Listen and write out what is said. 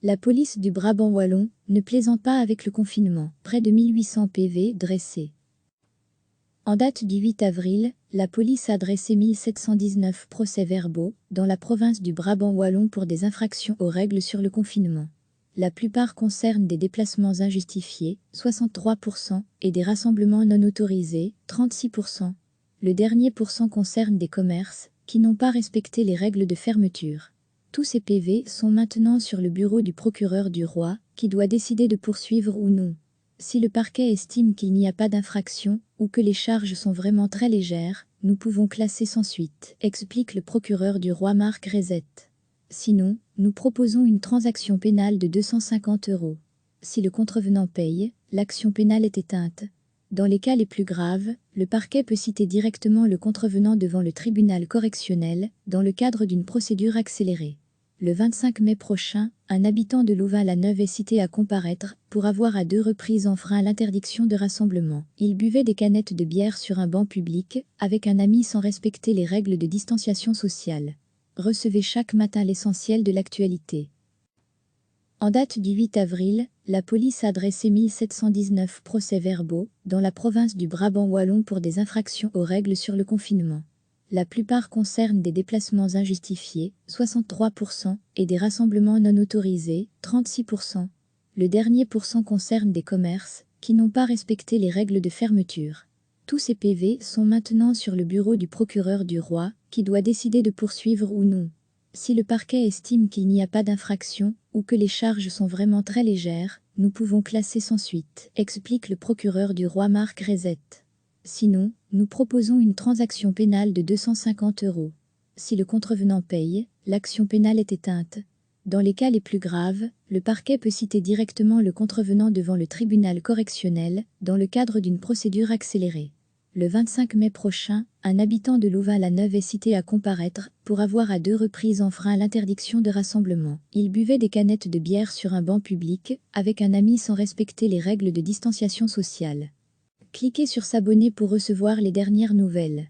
La police du Brabant wallon ne plaisante pas avec le confinement. Près de 1800 PV dressés. En date du 8 avril, la police a dressé 1719 procès-verbaux dans la province du Brabant wallon pour des infractions aux règles sur le confinement. La plupart concernent des déplacements injustifiés, 63%, et des rassemblements non autorisés, 36%. Le dernier pourcent concerne des commerces qui n'ont pas respecté les règles de fermeture. Tous ces PV sont maintenant sur le bureau du procureur du roi, qui doit décider de poursuivre ou non. Si le parquet estime qu'il n'y a pas d'infraction, ou que les charges sont vraiment très légères, nous pouvons classer sans suite, explique le procureur du roi Marc Rezette. Sinon, nous proposons une transaction pénale de 250 €. Si le contrevenant paye, l'action pénale est éteinte. Dans les cas les plus graves, le parquet peut citer directement le contrevenant devant le tribunal correctionnel, dans le cadre d'une procédure accélérée. Le 25 mai prochain, un habitant de Louvain-la-Neuve est cité à comparaître pour avoir à 2 reprises enfreint l'interdiction de rassemblement. Il buvait des canettes de bière sur un banc public, avec un ami sans respecter les règles de distanciation sociale. Recevez chaque matin l'essentiel de l'actualité. En date du 8 avril, la police a dressé 1719 procès-verbaux dans la province du Brabant wallon pour des infractions aux règles sur le confinement. La plupart concernent des déplacements injustifiés, 63%, et des rassemblements non autorisés, 36%. Le dernier pourcent concerne des commerces qui n'ont pas respecté les règles de fermeture. Tous ces PV sont maintenant sur le bureau du procureur du roi, qui doit décider de poursuivre ou non. Si le parquet estime qu'il n'y a pas d'infraction, ou que les charges sont vraiment très légères, nous pouvons classer sans suite, explique le procureur du roi Marc Rezette. Sinon, nous proposons une transaction pénale de 250 €. Si le contrevenant paye, l'action pénale est éteinte. Dans les cas les plus graves, le parquet peut citer directement le contrevenant devant le tribunal correctionnel, dans le cadre d'une procédure accélérée. Le 25 mai prochain, un habitant de Louvain-la-Neuve est cité à comparaître pour avoir à 2 reprises enfreint l'interdiction de rassemblement. Il buvait des canettes de bière sur un banc public, avec un ami sans respecter les règles de distanciation sociale. Cliquez sur s'abonner pour recevoir les dernières nouvelles.